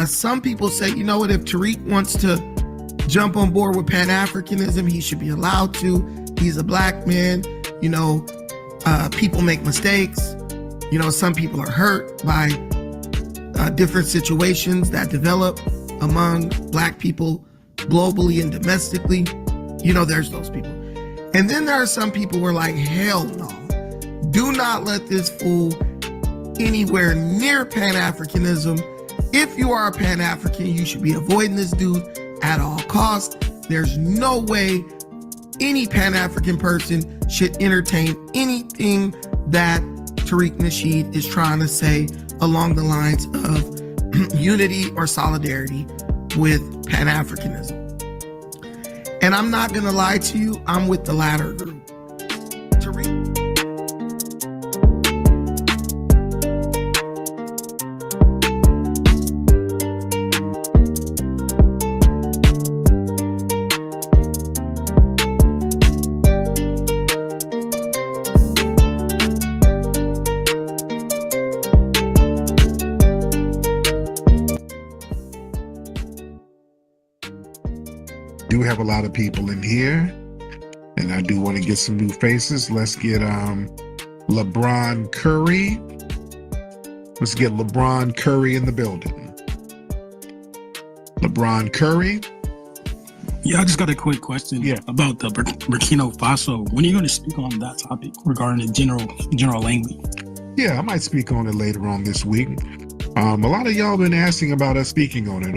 Some people say, you know what, if Tariq wants to jump on board with Pan-Africanism, he should be allowed to. He's a black man. You know, people make mistakes. You know, some people are hurt by different situations that develop among black people globally and domestically. You know, there's those people. And then there are some people who are like, hell no. Do not let this fool anywhere near Pan-Africanism. If you are a Pan-African, you should be avoiding this dude at all costs. There's no way any Pan-African person should entertain anything that Tariq Nasheed is trying to say along the lines of unity or solidarity with Pan-Africanism. And I'm not going to lie to you, I'm with the latter group. Tariq. Do have a lot of people in here, and I do want to get some new faces. Let's get LeBron Curry. Let's get LeBron Curry in the building. LeBron Curry. Yeah, I just got a quick question about the Burkina Faso. When are you going to speak on that topic regarding the general language? Yeah, I might speak on it later on this week. A lot of y'all been asking about us speaking on it.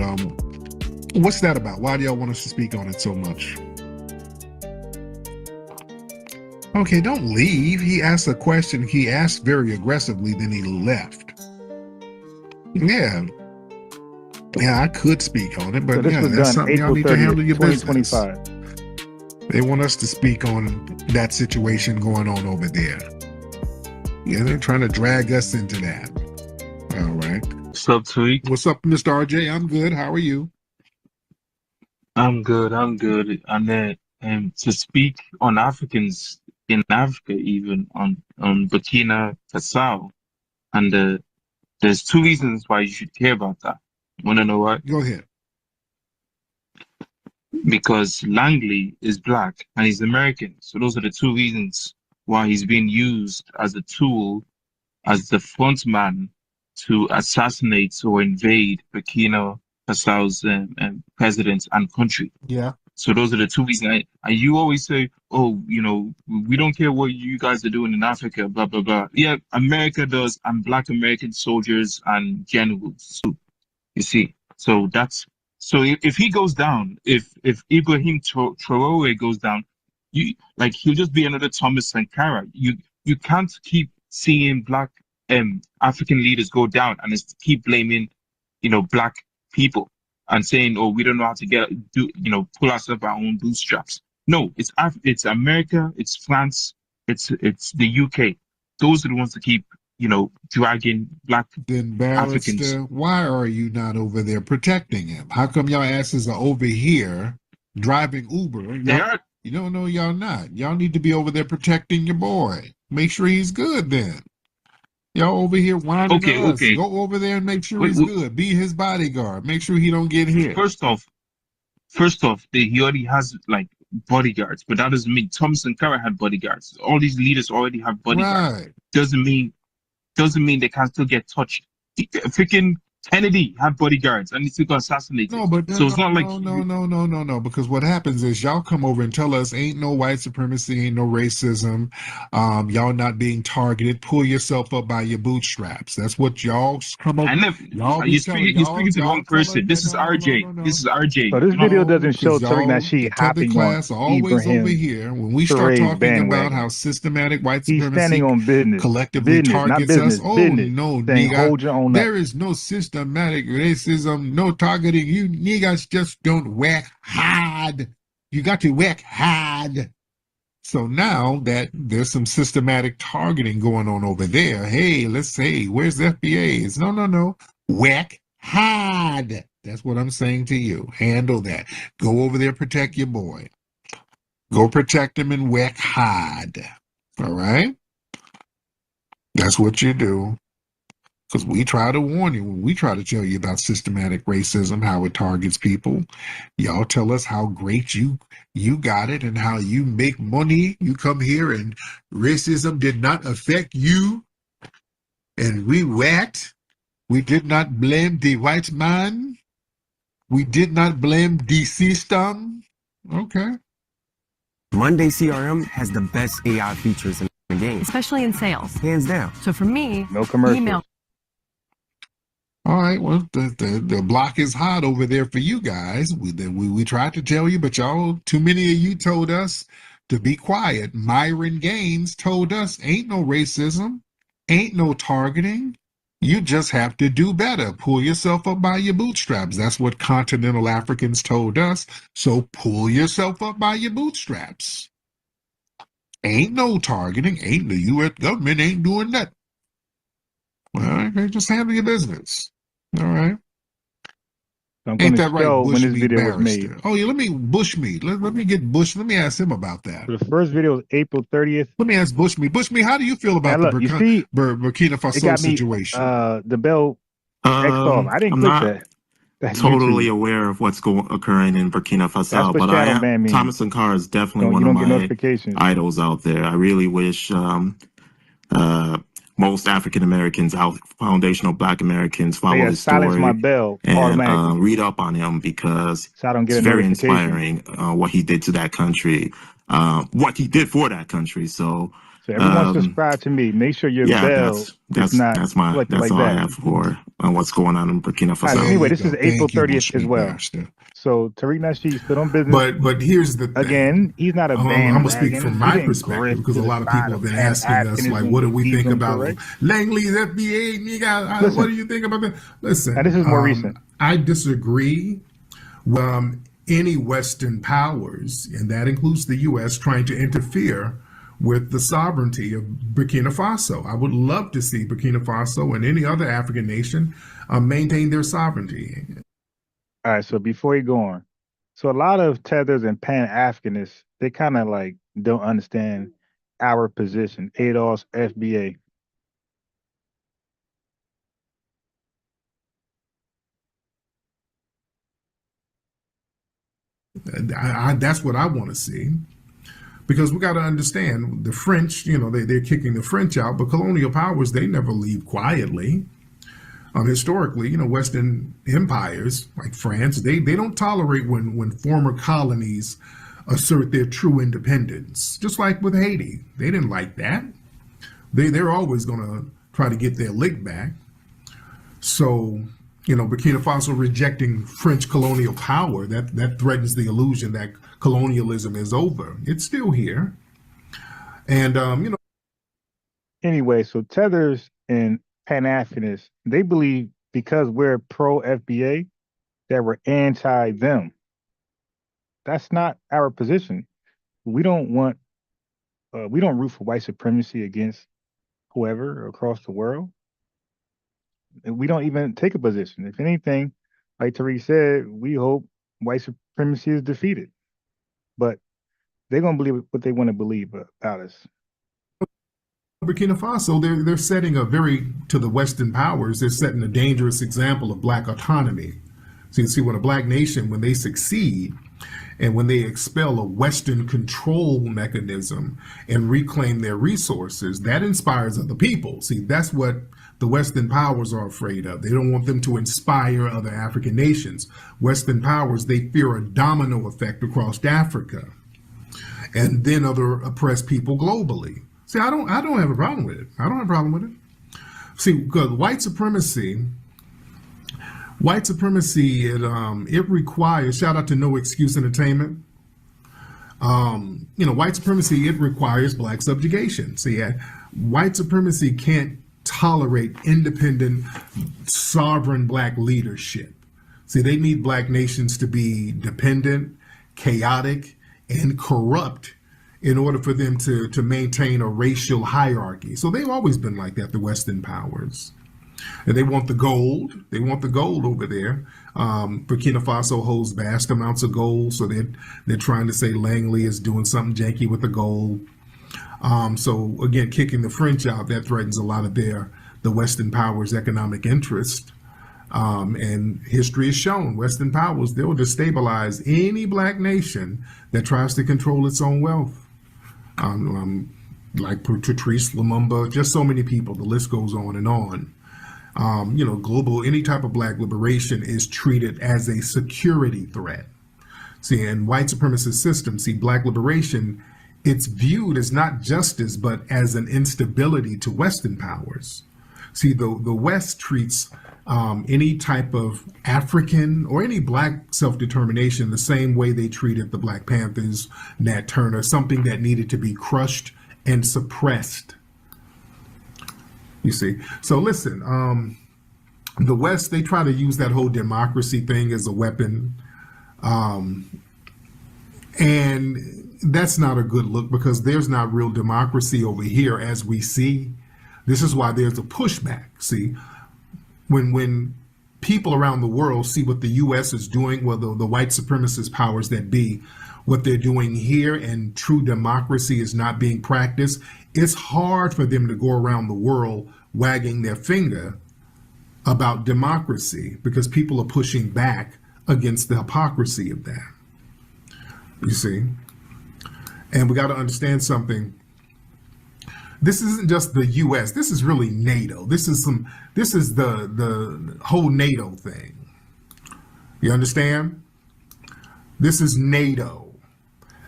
What's that about? Why do y'all want us to speak on it so much? Okay, don't leave. He asked a question. He asked very aggressively, then he left. Yeah, I could speak on it, but so yeah, that's something y'all need to handle your business. 2025. They want us to speak on that situation going on over there. Yeah, they're trying to drag us into that. All right. What's up, Tariq? What's up, Mr. RJ? I'm good. How are you? I'm good. And then to speak on Africans in Africa, even on Burkina Faso, and there's two reasons why you should care about that. Want to know why? Go ahead. Because Langley is black and he's American. So those are the two reasons why he's being used as a tool, as the front man to assassinate or invade Burkina Faso's president and country. Yeah. So those are the two reasons. And you always say, oh, you know, we don't care what you guys are doing in Africa, blah, blah, blah. Yeah, America does, and black American soldiers and generals too. You see, so if he goes down, if Ibrahim Traore goes down, he'll just be another Thomas Sankara. You can't keep seeing black African leaders go down and keep blaming, black people and saying, oh, we don't know how to pull ourselves our own bootstraps. No, it's America, it's France, it's the UK. Those are the ones to keep, dragging black Africans. Why are you not over there protecting him? How come y'all asses are over here driving Uber? You don't know y'all not. Y'all need to be over there protecting your boy. Make sure he's good then. Y'all over here whining us. Okay. Go over there and make sure he's good. Be his bodyguard. Make sure he don't get hit. First off, he already has bodyguards, but that doesn't mean Thomas Sankara had bodyguards. All these leaders already have bodyguards. Right. Doesn't mean they can still get touched. Freaking Kennedy had bodyguards and he still got assassinated. No, because what happens is y'all come over and tell us ain't no white supremacy, ain't no racism, y'all not being targeted. Pull yourself up by your bootstraps. That's what y'all come over. You're speaking to the wrong person. This is RJ. This is RJ. So this video doesn't show Tariq Nasheed hopping class on always Ibrahim over here. When we start talking about how systematic white supremacy collectively targets us, no, nigga, there is no systematic racism, no targeting. You niggas just don't work hard. You got to work hard. So now that there's some systematic targeting going on over there, hey, let's say, where's the FBA? It's no. Whack, hide. That's what I'm saying to you. Handle that. Go over there, protect your boy. Go protect him and whack, hide. All right? That's what you do. Because we try to warn you, when we try to tell you about systematic racism, how it targets people, y'all tell us how great you got it and how you make money. You come here and racism did not affect you. And we whacked. We did not blame the white man. We did not blame the system. Okay. Monday CRM has the best AI features in the game, especially in sales. Hands down. So for me, no commercials. email. All right, well, the block is hot over there for you guys. We tried to tell you, but y'all, too many of you told us to be quiet. Myron Gaines told us, ain't no racism, ain't no targeting. You just have to do better. Pull yourself up by your bootstraps. That's what continental Africans told us. So pull yourself up by your bootstraps. Ain't no targeting. Ain't the U.S. government ain't doing that. All right, just handle your business. All right. Ain't that right, when this Bushmeat video was made. Barrister? Oh, yeah, let me get Bush. Let me ask him about that. So the first video was April 30th. Let me ask Bushmeat. Bushmeat, how do you feel about Now, look, the Burkina Faso situation? The bell X off. I didn't click that. That's totally YouTube. aware of what's occurring in Burkina Faso, That's what but shadow ban means. Thomas Sankara is definitely You one of don't get my notifications. idols out there. I really wish most African Americans, foundational Black Americans, follow his silence story my bell and read up on him because so I don't get it's a very notification. inspiring what he did to that country, what he did for that country. So everyone subscribe to me. Make sure your bell that's all I have for what's going on in Burkina Faso. Anyway, this is April 30th as well. So Tariq Nasheed stood on business. But here's the thing. Again, he's not a bandwagon. I'm gonna speak from my perspective because a lot of people have been asking us, like, what do we think about Langley's FBA? Nigga, what do you think about that? Listen, now this is more recent. I disagree with any Western powers, and that includes the U.S., trying to interfere with the sovereignty of Burkina Faso. I would love to see Burkina Faso and any other African nation maintain their sovereignty. All right, so before you go on, so a lot of tethers and Pan-Africanists, they kind of like don't understand our position, ADOS, FBA. That's what I want to see. Because we got to understand the French, they're kicking the French out, but colonial powers, they never leave quietly. Historically, Western empires like France, they don't tolerate when former colonies assert their true independence. Just like with Haiti, they didn't like that. They're always going to try to get their lick back. So, Burkina Faso rejecting French colonial power, that threatens the illusion that colonialism is over. It's still here. And, Anyway, so tethers and Pan-Africanists, they believe because we're pro-FBA that we're anti-them. That's not our position. We don't root for white supremacy against whoever across the world. We don't even take a position. If anything, like Tariq said, we hope white supremacy is defeated. But they're going to believe what they want to believe about us. Burkina Faso, they're setting to the Western powers, they're setting a dangerous example of Black autonomy. So you see, when a Black nation, when they succeed, and when they expel a Western control mechanism and reclaim their resources, that inspires other people. See, that's what the Western powers are afraid of. They don't want them to inspire other African nations. Western powers, they fear a domino effect across Africa and then other oppressed people globally. See, I don't have a problem with it. I don't have a problem with it. See, because white supremacy, it requires, shout out to No Excuse Entertainment. White supremacy, it requires Black subjugation. See, white supremacy can't tolerate independent, sovereign Black leadership. See, they need Black nations to be dependent, chaotic, and corrupt in order for them to maintain a racial hierarchy. So they've always been like that, the Western powers. And they want the gold. They want the gold over there. Burkina Faso holds vast amounts of gold, so they're trying to say Langley is doing something janky with the gold. So again, kicking the French out, that threatens a lot of the Western powers' economic interest. And history has shown Western powers, they'll destabilize any black nation that tries to control its own wealth. Like Patrice Lumumba, just so many people, the list goes on and on. Global, any type of black liberation is treated as a security threat. See, in white supremacist systems, black liberation, it's viewed as not justice, but as an instability to Western powers. See, the West treats any type of African or any black self-determination the same way they treated the Black Panthers, Nat Turner, something that needed to be crushed and suppressed. You see, so listen, the West, they try to use that whole democracy thing as a weapon. And that's not a good look, because there's not real democracy over here as we see. This is why there's a pushback. See, when people around the world see what the U.S. is doing, well, the white supremacist powers that be, what they're doing here, and true democracy is not being practiced, it's hard for them to go around the world wagging their finger about democracy, because people are pushing back against the hypocrisy of that. You see? And we got to understand something. This isn't just the U.S. This is really NATO. This is the whole NATO thing. You understand? This is NATO.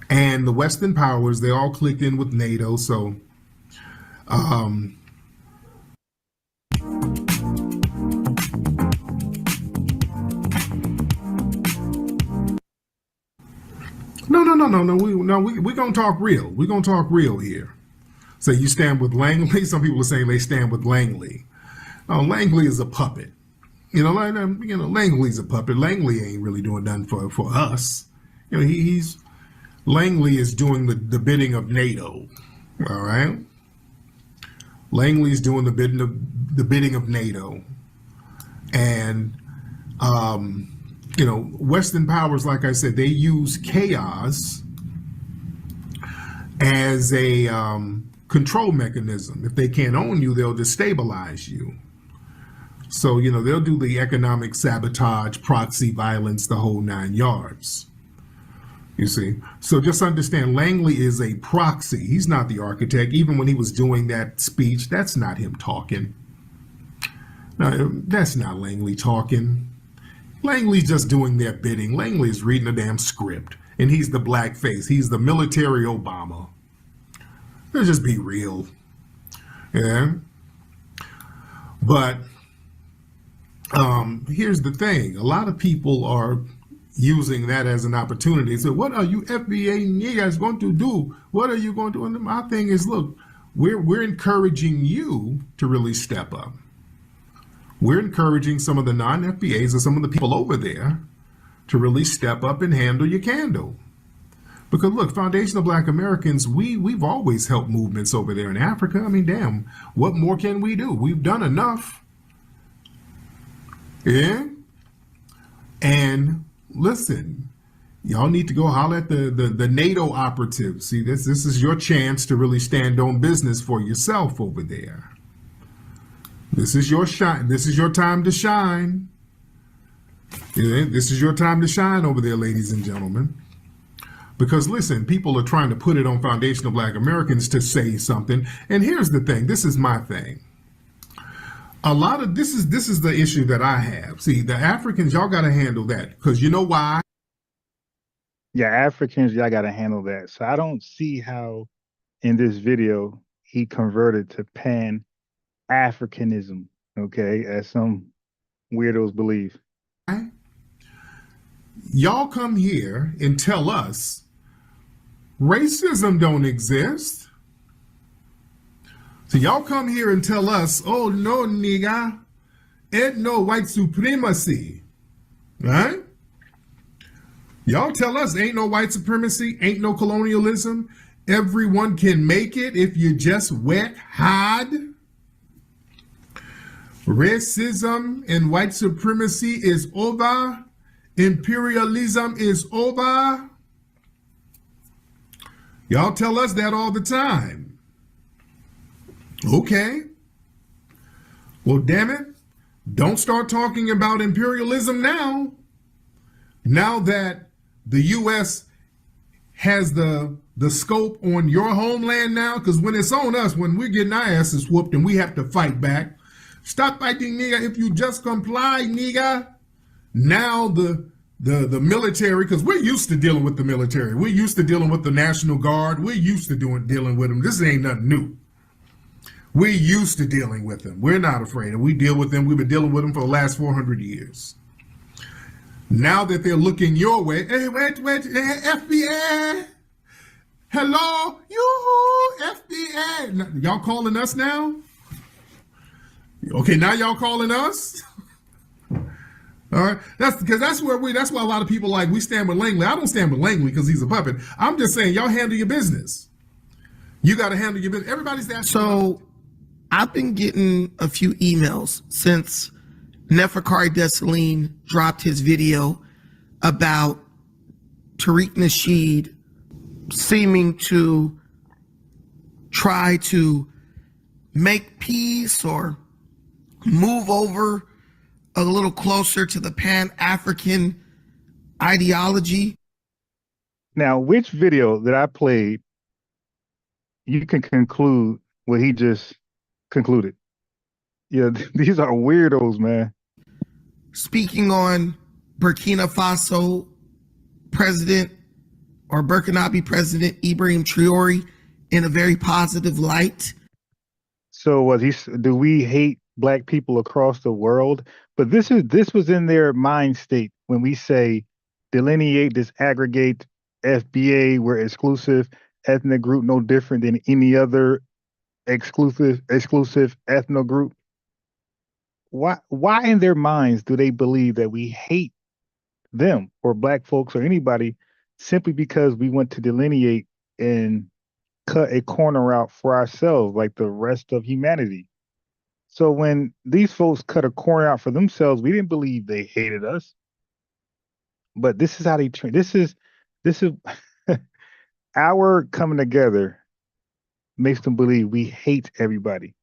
And the Western powers, they all clicked in with NATO. So, No. We're going to talk real. We're going to talk real here. So you stand with Langley. Some people are saying they stand with Langley. Langley is a puppet. Langley's a puppet. Langley ain't really doing nothing for us. Langley is doing the bidding of NATO. All right. Langley's doing the bidding of NATO. And Western powers, like I said, they use chaos as a control mechanism. If they can't own you, they'll destabilize you. So, they'll do the economic sabotage, proxy violence, the whole 9 yards. You see? So just understand, Langley is a proxy. He's not the architect. Even when he was doing that speech, that's not him talking. No, that's not Langley talking. Langley's just doing their bidding. Langley's reading a damn script, and he's the black face. He's the military Obama. Let's just be real. Yeah. But here's the thing. A lot of people are using that as an opportunity. So what are you FBA niggas going to do? What are you going to do? And my thing is, look, we're encouraging you to really step up. We're encouraging some of the non-FBAs or some of the people over there to really step up and handle your candle. Because look, Foundation of Black Americans, we've always helped movements over there in Africa. I mean, damn, what more can we do? We've done enough. Yeah? And listen, y'all need to go holler at the NATO operatives. See, this is your chance to really stand on business for yourself over there. This is your shine. This is your time to shine. Yeah, this is your time to shine over there, ladies and gentlemen. Because listen, people are trying to put it on Foundation of Black Americans to say something. And here's the thing. This is my thing. A lot of this is the issue that I have. See, the Africans, y'all got to handle that, because you know why? Yeah, Africans, y'all got to handle that. So I don't see how in this video he converted to Pan-Africanism, okay, as some weirdos believe. Y'all come here and tell us racism don't exist. So y'all come here and tell us, oh no, nigga, ain't no white supremacy, right? Y'all tell us ain't no white supremacy, ain't no colonialism, everyone can make it if you just work hard. Racism and white supremacy is over. Imperialism is over. Y'all tell us that all the time. Okay. Well, damn it. Don't start talking about imperialism now. Now that the U.S. has the scope on your homeland now, because when it's on us, when we're getting our asses whooped and we have to fight back, stop fighting, nigga, if you just comply, nigga. Now the military, because we're used to dealing with the military. We're used to dealing with the National Guard. We're used to dealing with them. This ain't nothing new. We're used to dealing with them. We're not afraid. And we deal with them. We've been dealing with them for the last 400 years. Now that they're looking your way, hey, wait, FBI. Hello, you FBI. Y'all calling us now? Okay, now y'all calling us? All right, that's why a lot of people like, we stand with Langley. I don't stand with Langley because he's a puppet. I'm just saying, y'all handle your business. You got to handle your business. Everybody's asking. So I've been getting a few emails since Neferkari Dessalines dropped his video about Tariq Nasheed seeming to try to make peace or move over a little closer to the Pan-African ideology. Now, which video that I played, you can conclude what he just concluded? Yeah, these are weirdos, man. Speaking on Burkina Faso president or Burkinabe president Ibrahim Traore in a very positive light. So do we hate black people across the world? But this was in their mind state when we say delineate, disaggregate, FBA, we're exclusive ethnic group, no different than any other exclusive ethno group. Why in their minds do they believe that we hate them or black folks or anybody simply because we want to delineate and cut a corner out for ourselves like the rest of humanity? So when these folks cut a corner out for themselves, we didn't believe they hated us. But this is how they train. This is our coming together makes them believe we hate everybody.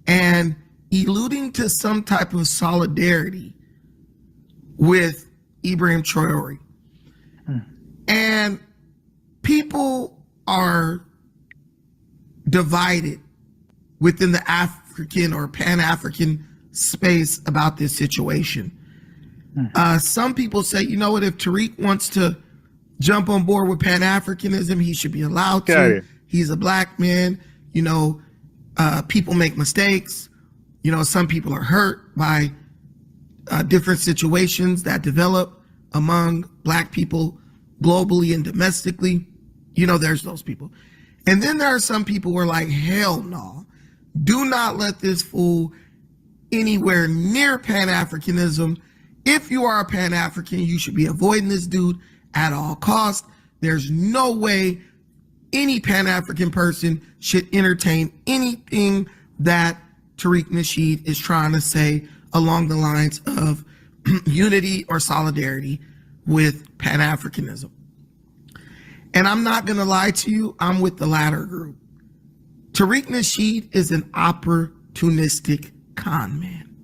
And alluding to some type of solidarity with Ibrahim Traore. And people are divided within the African or Pan-African space about this situation. Some people say, you know what, if Tariq wants to jump on board with Pan-Africanism, he should be allowed to. He's a black man. You know, people make mistakes. You know, some people are hurt by different situations that develop among black people globally and domestically. You know, there's those people. And then there are some people who are like, hell no, do not let this fool anywhere near Pan-Africanism. If you are a Pan-African, you should be avoiding this dude at all costs. There's no way any Pan-African person should entertain anything that Tariq Nasheed is trying to say along the lines of unity or solidarity with Pan-Africanism. And I'm not going to lie to you, I'm with the latter group. Tariq Nasheed is an opportunistic con man.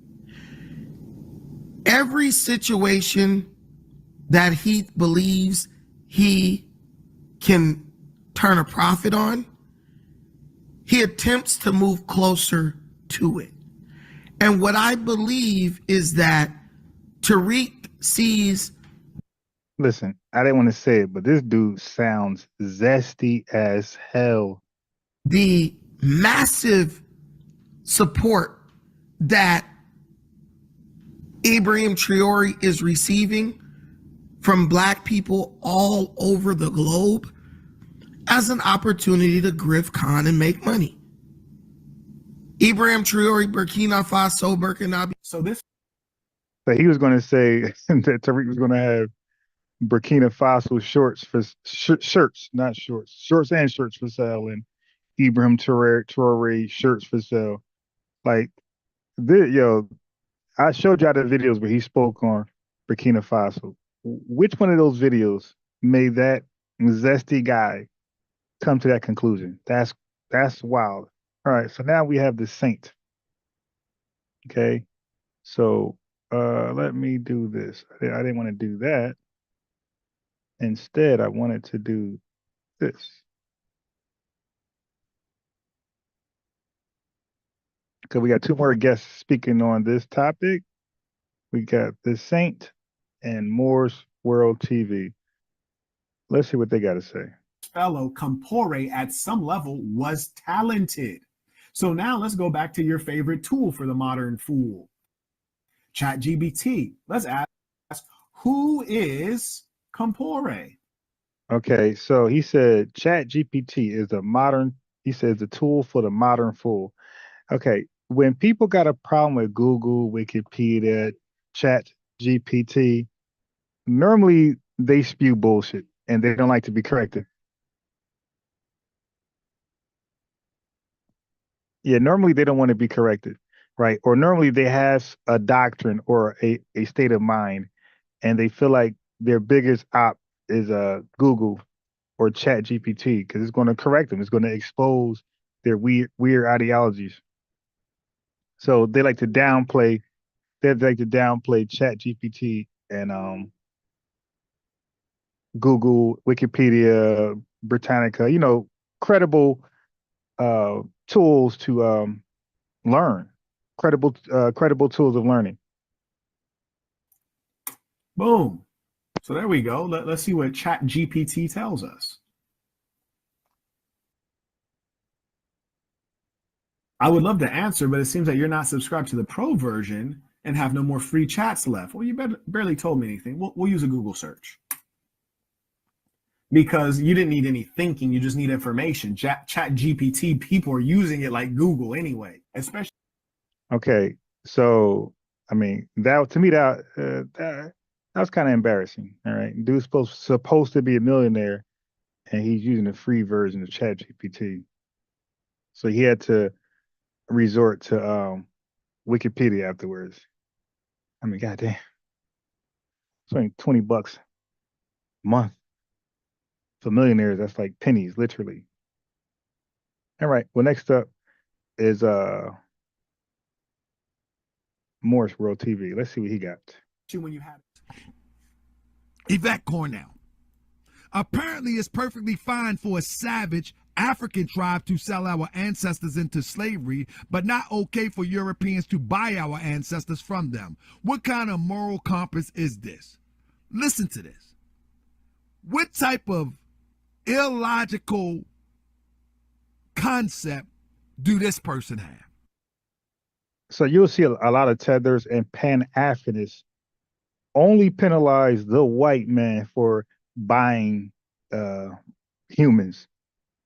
Every situation that he believes he can turn a profit on, he attempts to move closer to it. And what I believe is that Tariq sees... Listen, I didn't want to say it, but this dude sounds zesty as hell. The massive support that Ibrahim Traore is receiving from black people all over the globe as an opportunity to grift con and make money. Ibrahim Traore, Burkina Faso, Burkinabe. So he was going to say that Tariq was going to have Burkina Faso shirts, not shorts, shorts and shirts for sale, and Ibrahim Traore shirts for sale. Like, yo, I showed y'all the videos where he spoke on Burkina Faso. Which one of those videos made that zesty guy come to that conclusion? That's wild. All right, so now we have the Saint. Okay, so let me do this. I didn't want to do that. Instead, I wanted to do this. Because we got two more guests speaking on this topic. We got the Saint and Moore's World TV. Let's see what they got to say. Fellow Compaore at some level was talented. So now let's go back to your favorite tool for the modern fool, ChatGPT. Let's ask, who is Compaore? Okay, so he said ChatGPT is a tool for the modern fool. Okay, when people got a problem with Google, Wikipedia, ChatGPT, normally they spew bullshit and they don't like to be corrected. Yeah, normally they don't want to be corrected, right? Or normally they have a doctrine or a state of mind, and they feel like their biggest op is Google or Chat GPT because it's going to correct them. It's going to expose their weird ideologies. So they like to downplay. They like to downplay Chat GPT and Google, Wikipedia, Britannica. Credible tools to learn. Credible tools of learning. Boom. So there we go. Let's see what ChatGPT tells us. I would love to answer, but it seems that you're not subscribed to the pro version and have no more free chats left. Well, you barely told me anything. We'll use a Google search. Because you didn't need any thinking, you just need information. ChatGPT, people are using it like Google anyway, especially. Okay, so I mean that was kind of embarrassing. All right, dude's supposed to be a millionaire, and he's using a free version of ChatGPT. So he had to resort to Wikipedia afterwards. I mean, goddamn, it's only $20 a month. For millionaires, that's like pennies, literally. All right. Well, next up is Morris World TV. Let's see what he got. When you have Yvette Cornell. Apparently, it's perfectly fine for a savage African tribe to sell our ancestors into slavery, but not okay for Europeans to buy our ancestors from them. What kind of moral compass is this? Listen to this. What type of illogical concept do this person have? So you'll see a lot of tethers and Pan-Africanists only penalize the white man for buying humans,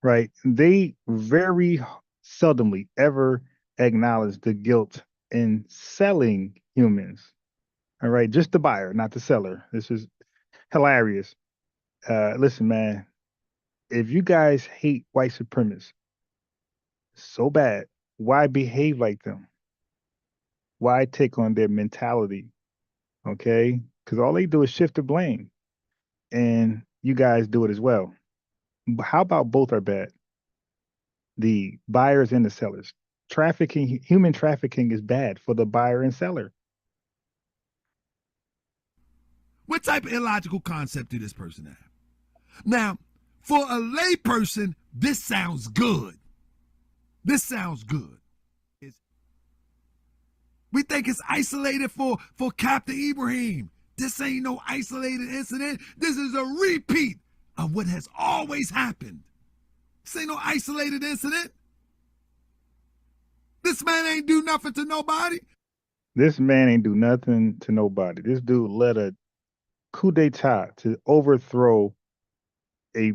right? They very seldomly ever acknowledge the guilt in selling humans. All right, just the buyer, not the seller. This is hilarious. Listen, man, if you guys hate white supremacists so bad, why behave like them? Why take on their mentality? Okay, because all they do is shift the blame, and you guys do it as well. But how about both are bad? The buyers and the sellers. Human trafficking is bad for the buyer and seller. What type of illogical concept do this person have? Now, for a layperson, this sounds good. This sounds good. We think it's isolated for Captain Ibrahim. This ain't no isolated incident. This is a repeat of what has always happened. This ain't no isolated incident. This man ain't do nothing to nobody. This man ain't do nothing to nobody. This dude led a coup d'etat to overthrow a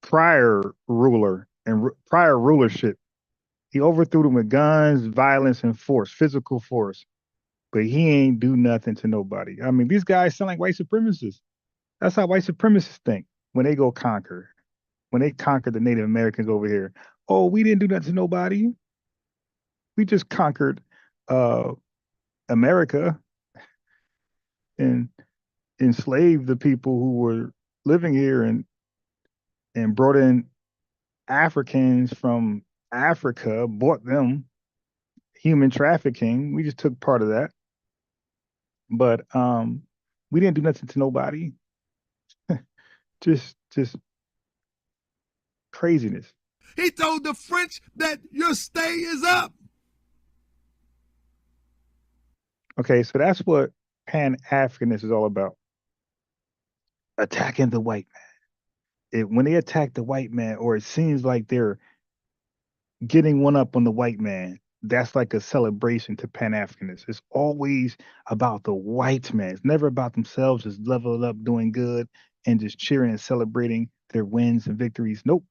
prior ruler and prior rulership. He overthrew them with guns, violence, and force, physical force. But he ain't do nothing to nobody. I mean, these guys sound like white supremacists. That's how white supremacists think when they go conquer. When they conquered the Native Americans over here. Oh, we didn't do nothing to nobody. We just conquered America and enslaved the people who were living here and brought in Africans from Africa, bought them, human trafficking. We just took part of that. But we didn't do nothing to nobody. just craziness. He told the French that your stay is up. Okay, so that's what Pan-Africanist is all about. Attacking the white man. When they attack the white man, or it seems like they're getting one up on the white man, that's like a celebration to Pan-Africanists. It's always about the white man. It's never about themselves just leveling up, doing good, and just cheering and celebrating their wins and victories. Nope.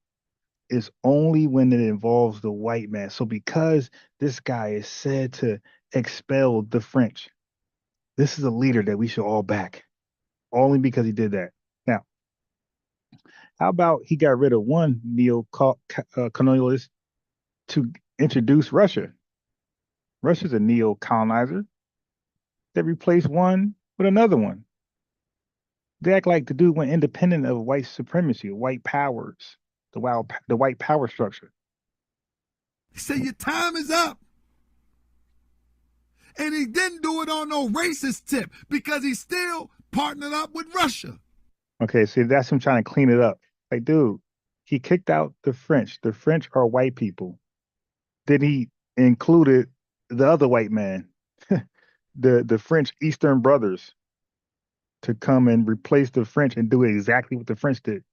It's only when it involves the white man. So because this guy is said to expel the French, this is a leader that we should all back, only because he did that. Now, how about he got rid of one neo-colonialist to introduce Russia? Russia's a neo-colonizer. They replaced one with another one. They act like the dude went independent of white supremacy, white powers, the white power structure. He said your time is up. And he didn't do it on no racist tip because he still partnered up with Russia. Okay, see, that's him trying to clean it up. Like, dude, he kicked out the French. The French are white people. Then he included the other white man, the French Eastern Brothers, to come and replace the French and do exactly what the French did.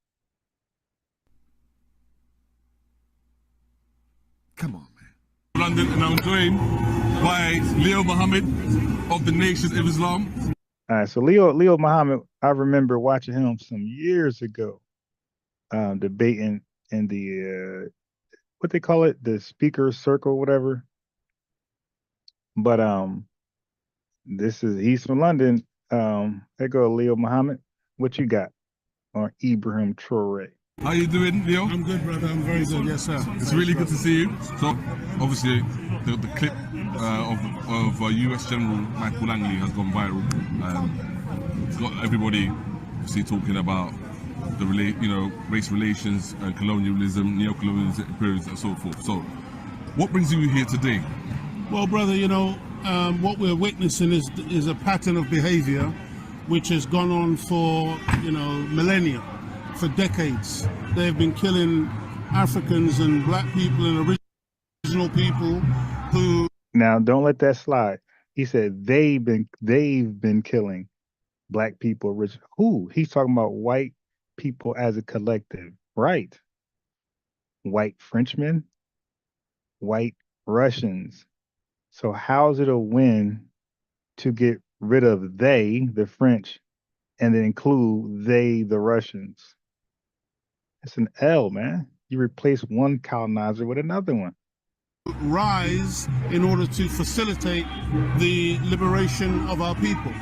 Come on, man. London, and I'm joined by Leo Muhammad of the Nation of Islam. All right, so Leo Muhammad, I remember watching him some years ago, debating in the what they call it, the speaker circle, whatever. But he's from London. There go Leo Muhammad. What you got on Ibrahim Traore? How you doing, Leo? I'm good, brother. I'm very good. Yes, sir. It's really good to see you. So, obviously, the clip of U.S. General Michael Langley has gone viral. It's got everybody obviously talking about the race relations and colonialism, neo-colonialism, imperialism, and so forth. So, what brings you here today? Well, brother, what we're witnessing is a pattern of behavior which has gone on for millennia. For decades, they've been killing Africans and black people and original people who. Now, don't let that slide. He said they've been killing black people. Who? He's talking about white people as a collective, right? White Frenchmen, white Russians. So how's it a win to get rid of they, the French, and then include they, the Russians? It's an L, man. You replace one colonizer with another one. Rise in order to facilitate the liberation of our people.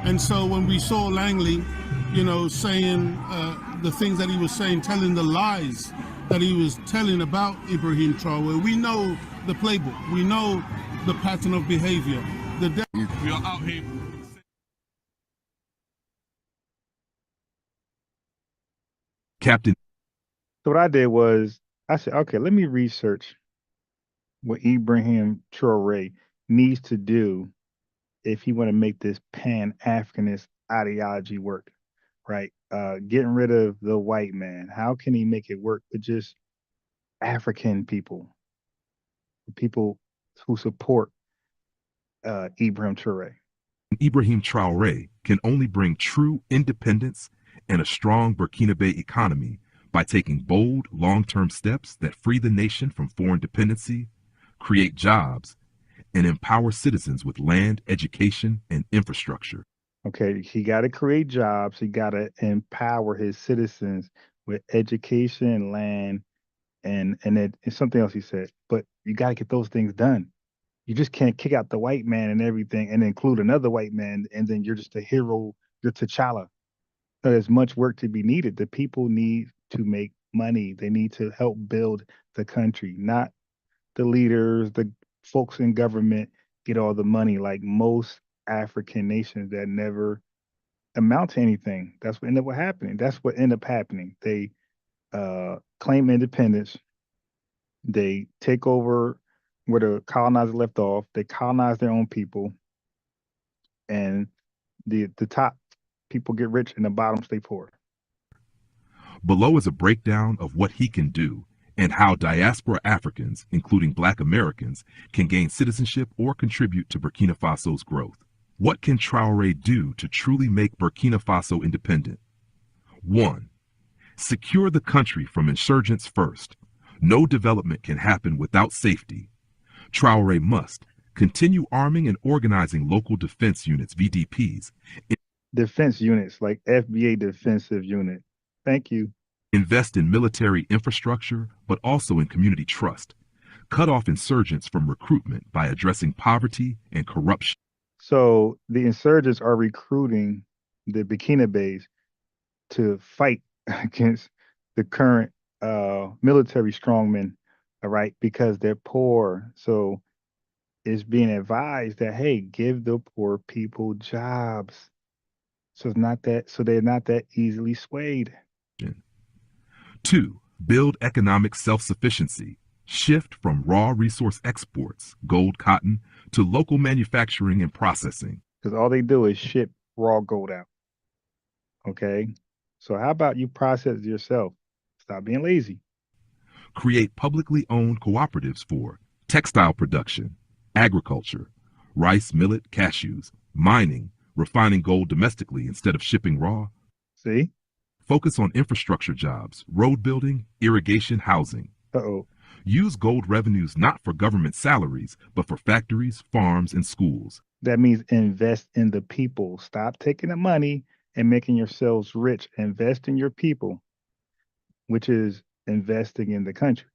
And so when we saw Langley, saying the things that he was saying, telling the lies that he was telling about Ibrahim Traore, we know the playbook. We know the pattern of behavior. We are out here. Captain. So what I did was I said, okay, let me research what Ibrahim Traore needs to do if he want to make this Pan-Africanist ideology work, right? Getting rid of the white man. How can he make it work with just African people who support Ibrahim Traore? Ibrahim Traore can only bring true independence and a strong Burkinabe economy by taking bold, long-term steps that free the nation from foreign dependency, create jobs, and empower citizens with land, education, and infrastructure. Okay, he got to create jobs. He got to empower his citizens with education, land, and something else he said. But you got to get those things done. You just can't kick out the white man and everything and include another white man, and then you're just a hero, you're T'Challa. There's much work to be needed. The people need to make money. They need to help build the country, not the leaders, the folks in government get all the money like most African nations that never amount to anything. That's what ended up happening. That's what ended up happening. They claim independence. They take over where the colonizer left off. They colonize their own people, and the top people get rich and the bottom stay poor. Below is a breakdown of what he can do and how diaspora Africans, including Black Americans, can gain citizenship or contribute to Burkina Faso's growth. What can Traore do to truly make Burkina Faso independent? 1. Secure the country from insurgents first. No development can happen without safety. Traore must continue arming and organizing local defense units, VDPs. Defense units like FBA defensive unit. Thank you. Invest in military infrastructure, but also in community trust. Cut off insurgents from recruitment by addressing poverty and corruption. So the insurgents are recruiting the Burkinabés to fight against the current military strongmen, all right, because they're poor. So it's being advised that, hey, give the poor people jobs. So they're not that easily swayed. 2. Build economic self-sufficiency. Shift from raw resource exports, gold, cotton, to local manufacturing and processing. Because all they do is ship raw gold out. Okay? So how about you process yourself? Stop being lazy. Create publicly owned cooperatives for textile production, agriculture, rice, millet, cashews, mining, refining gold domestically instead of shipping raw. See? Focus on infrastructure jobs, road building, irrigation, housing. Use gold revenues not for government salaries, but for factories, farms, and schools. That means invest in the people. Stop taking the money and making yourselves rich. Invest in your people, which is investing in the country.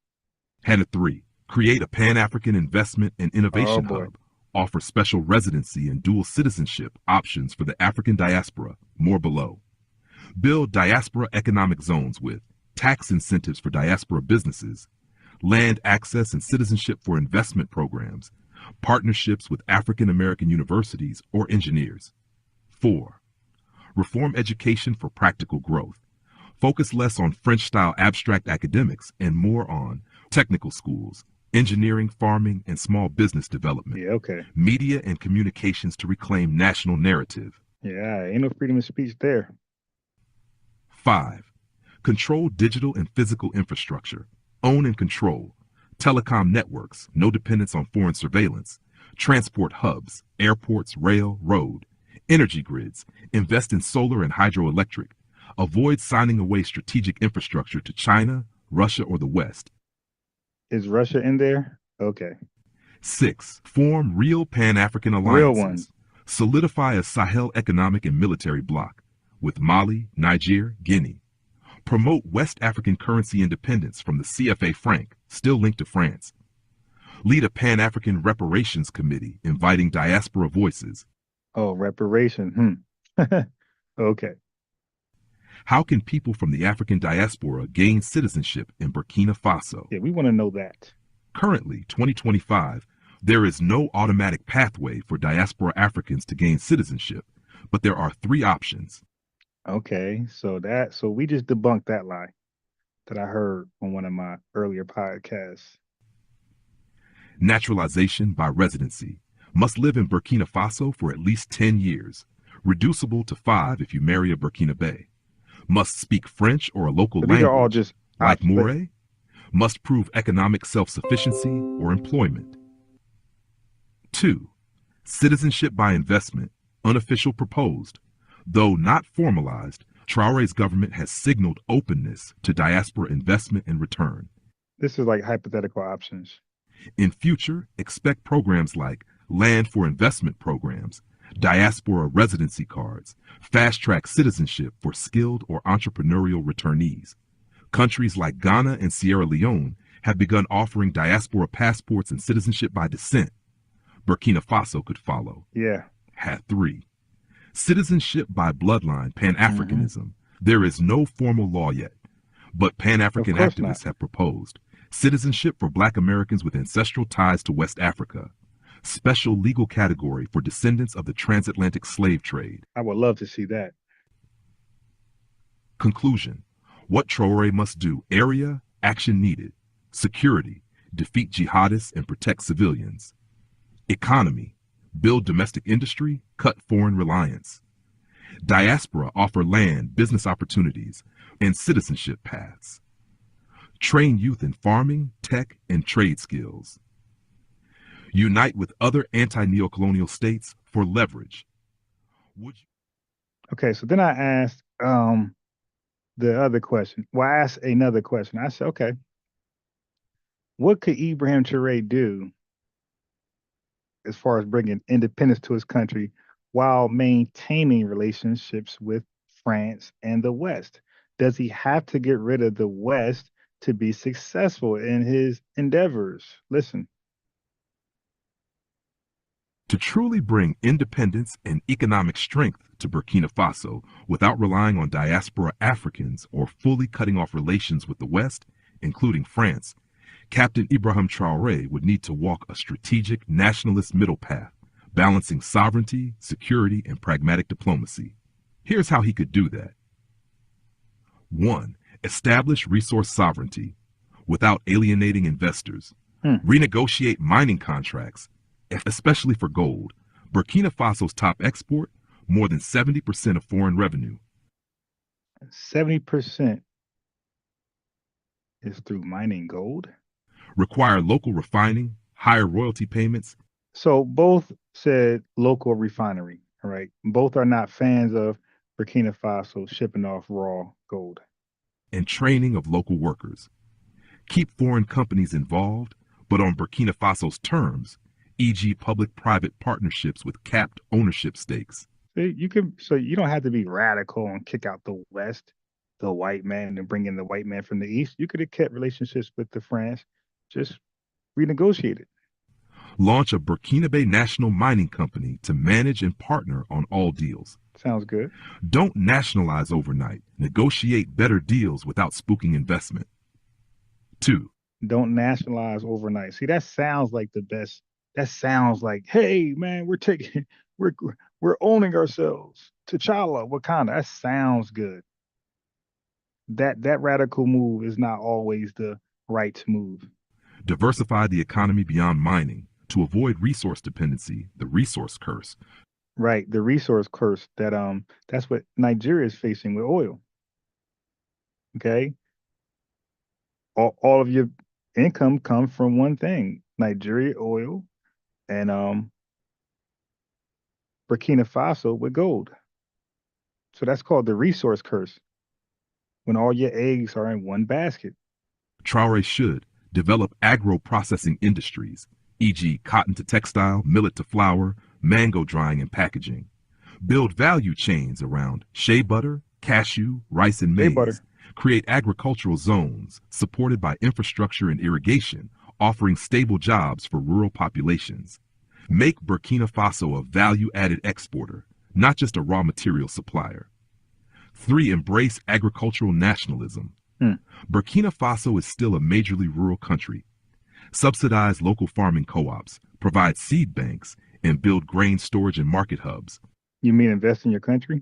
Headed 3. Create a Pan-African investment and innovation hub. Offer special residency and dual citizenship options for the African diaspora, more below. Build diaspora economic zones with tax incentives for diaspora businesses, land access and citizenship for investment programs, partnerships with African American universities or engineers. 4. Reform education for practical growth. Focus less on French-style abstract academics and more on technical schools, engineering, farming, and small business development. Yeah, okay. Media and communications to reclaim national narrative. Yeah, ain't no freedom of speech there. 5. Control digital and physical infrastructure. Own and control. Telecom networks, no dependence on foreign surveillance. Transport hubs, airports, rail, road. Energy grids. Invest in solar and hydroelectric. Avoid signing away strategic infrastructure to China, Russia, or the West. Is Russia in there? Okay. 6. Form real Pan-African alliances. Real ones. Solidify a Sahel economic and military bloc with Mali, Niger, Guinea. Promote West African currency independence from the CFA franc, still linked to France. Lead a Pan-African reparations committee inviting diaspora voices. Oh, reparation. Okay. How can people from the African diaspora gain citizenship in Burkina Faso? Yeah, we want to know that. Currently, 2025, there is no automatic pathway for diaspora Africans to gain citizenship, but there are 3 options. Okay, so we just debunked that lie that I heard on one of my earlier podcasts. Naturalization by residency. Must live in Burkina Faso for at least 10 years. Reducible to 5 if you marry a Burkinabe. Must speak French or a local language, these are all just like Moore. Must prove economic self-sufficiency or employment. 2. Citizenship by investment. Unofficial proposed. Though not formalized, Traore's government has signaled openness to diaspora investment and return. This is like hypothetical options. In future, expect programs like land for investment programs, diaspora residency cards, fast-track citizenship for skilled or entrepreneurial returnees. Countries like Ghana and Sierra Leone have begun offering diaspora passports and citizenship by descent. Burkina Faso could follow. Yeah. Hat 3. Citizenship by bloodline, Pan-Africanism. There is no formal law yet, but Pan-African activists have proposed citizenship for Black Americans with ancestral ties to West Africa, special legal category for descendants of the transatlantic slave trade. I would love to see that. Conclusion: what Traore must do: area, action needed; security, defeat jihadists and protect civilians; economy, build domestic industry, cut foreign reliance; diaspora, offer land, business opportunities, and citizenship paths; train youth in farming, tech, and trade skills; unite with other anti-neocolonial states for leverage. Okay, so then I asked the other question. Well, I asked another question. I said, okay, what could Ibrahim Traore do as far as bringing independence to his country while maintaining relationships with France and the West? Does he have to get rid of the West to be successful in his endeavors? Listen. To truly bring independence and economic strength to Burkina Faso without relying on diaspora Africans or fully cutting off relations with the West, including France, Captain Ibrahim Traore would need to walk a strategic nationalist middle path, balancing sovereignty, security, and pragmatic diplomacy. Here's how he could do that. 1. Establish resource sovereignty without alienating investors. Renegotiate mining contracts, especially for gold. Burkina Faso's top export, more than 70% of foreign revenue. 70% is through mining gold? Require local refining, higher royalty payments. So both said local refinery, all right? Both are not fans of Burkina Faso shipping off raw gold. And training of local workers. Keep foreign companies involved, but on Burkina Faso's terms, e.g. public-private partnerships with capped ownership stakes. So you don't have to be radical and kick out the West, the white man, and bring in the white man from the East. You could have kept relationships with the France, just renegotiate it. Launch a Burkinabe national mining company to manage and partner on all deals. Sounds good. Don't nationalize overnight. Negotiate better deals without spooking investment. 2. Don't nationalize overnight. See, that sounds like the best. That sounds like, hey, man, we're owning ourselves. T'Challa, Wakanda. That sounds good. That radical move is not always the right move. Diversify the economy beyond mining to avoid resource dependency, the resource curse. Right, the resource curse that's what Nigeria is facing with oil. Okay? All of your income comes from one thing, Nigeria oil and Burkina Faso with gold. So that's called the resource curse, when all your eggs are in one basket. Traore should develop agro-processing industries, e.g. cotton to textile, millet to flour, mango drying and packaging. Build value chains around shea butter, cashew, rice, and maize. Create agricultural zones supported by infrastructure and irrigation, offering stable jobs for rural populations. Make Burkina Faso a value-added exporter, not just a raw material supplier. 3. Embrace agricultural nationalism. Burkina Faso is still a majorly rural country. Subsidize local farming co-ops, provide seed banks, and build grain storage and market hubs. You mean invest in your country?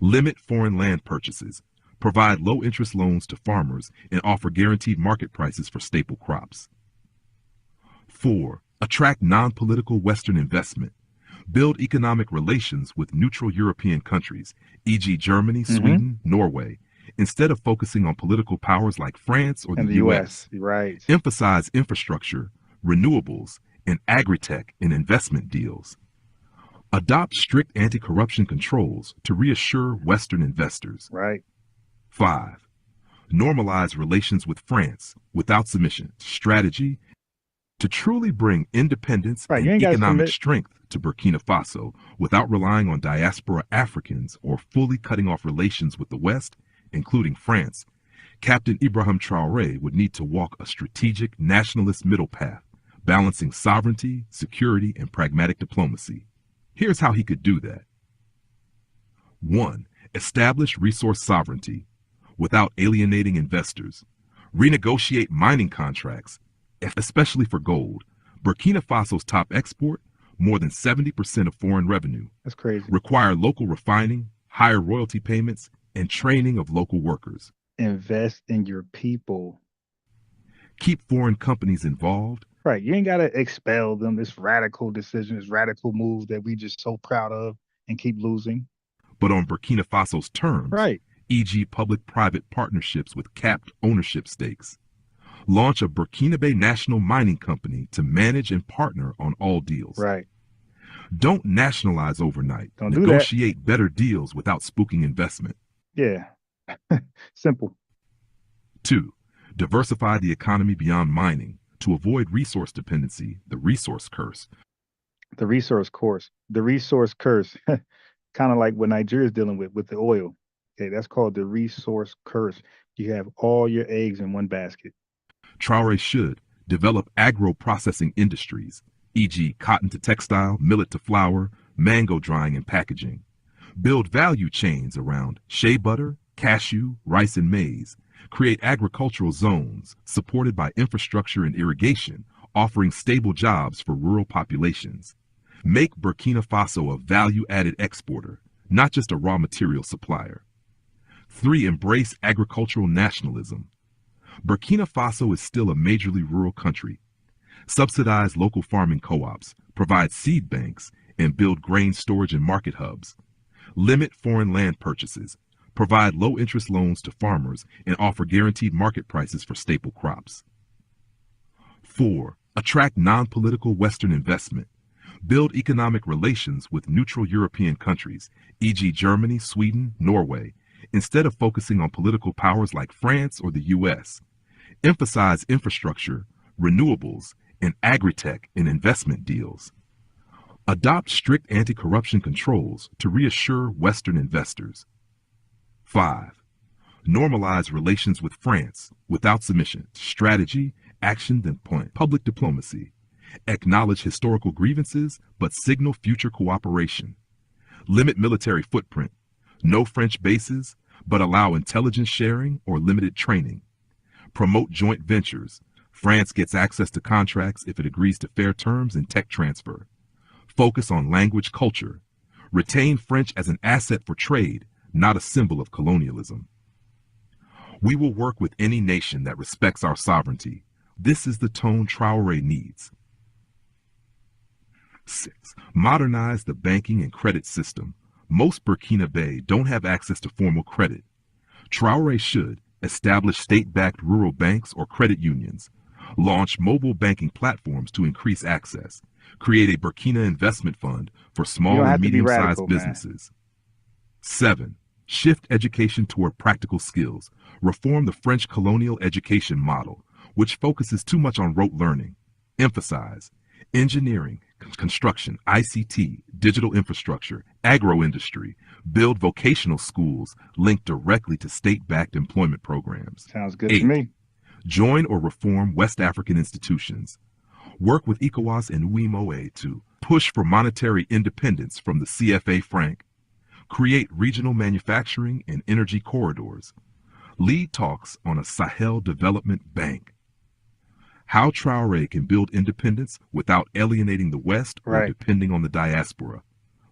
Limit foreign land purchases. Provide low-interest loans to farmers and offer guaranteed market prices for staple crops. 4. Attract non-political Western investment. Build economic relations with neutral European countries, e.g. Germany, Sweden, Norway, instead of focusing on political powers like France or the U.S. Right. Emphasize infrastructure, renewables, and agri-tech in investment deals. Adopt strict anti-corruption controls to reassure Western investors. Right. 5. Normalize relations with France without submission. Strategy to truly bring independence and economic strength to Burkina Faso without relying on diaspora Africans or fully cutting off relations with the West, including France. Captain Ibrahim Traore would need to walk a strategic nationalist middle path, balancing sovereignty, security, and pragmatic diplomacy. Here's how he could do that. 1. Establish resource sovereignty without alienating investors. Renegotiate mining contracts, especially for gold. Burkina Faso's top export, more than 70% of foreign revenue. That's crazy. Require local refining, higher royalty payments, and training of local workers. Invest in your people. Keep foreign companies involved. Right. You ain't got to expel them. This radical decision, this radical move that we just so proud of and keep losing. But on Burkina Faso's terms, right? E.g. public-private partnerships with capped ownership stakes. Launch a Burkinabe national mining company to manage and partner on all deals. Right. Don't nationalize overnight. Don't Negotiate better deals without spooking investment. Yeah. Simple. 2. Diversify the economy beyond mining to avoid resource dependency, the resource curse. The resource curse. The resource curse. Kind of like what Nigeria's dealing with the oil. Okay, that's called the resource curse. You have all your eggs in one basket. Traore should develop agro-processing industries, e.g. cotton to textile, millet to flour, mango drying and packaging. Build value chains around shea butter, cashew, rice and maize. Create agricultural zones supported by infrastructure and irrigation, offering stable jobs for rural populations. Make Burkina Faso a value-added exporter, not just a raw material supplier. 3. Embrace agricultural nationalism. Burkina Faso is still a majorly rural country. Subsidize local farming co-ops, provide seed banks, and build grain storage and market hubs. Limit foreign land purchases, provide low-interest loans to farmers, and offer guaranteed market prices for staple crops. 4. Attract non-political Western investment. Build economic relations with neutral European countries, e.g. Germany, Sweden, Norway, instead of focusing on political powers like France or the U.S. Emphasize infrastructure, renewables, and agri-tech in investment deals. Adopt strict anti-corruption controls to reassure Western investors. 5. Normalize relations with France without submission, strategy, action, then point. Public diplomacy. Acknowledge historical grievances, but signal future cooperation. Limit military footprint. No French bases, but allow intelligence sharing or limited training. Promote joint ventures. France gets access to contracts if it agrees to fair terms and tech transfer. Focus on language culture. Retain French as an asset for trade, not a symbol of colonialism. We will work with any nation that respects our sovereignty. This is the tone Traore needs. 6. Modernize the banking and credit system. Most Burkinabe don't have access to formal credit. Traore should establish state-backed rural banks or credit unions, launch mobile banking platforms to increase access, create a Burkina investment fund for small and medium-sized businesses. 7. Shift education toward practical skills. Reform the French colonial education model, which focuses too much on rote learning. Emphasize engineering, construction, ICT, digital infrastructure, agro-industry. Build vocational schools linked directly to state-backed employment programs. Sounds good to me. Join or reform West African institutions. Work with ECOWAS and UEMOA to push for monetary independence from the CFA franc. Create regional manufacturing and energy corridors. Lead talks on a Sahel Development Bank. How Traore can build independence without alienating the West or depending on the diaspora.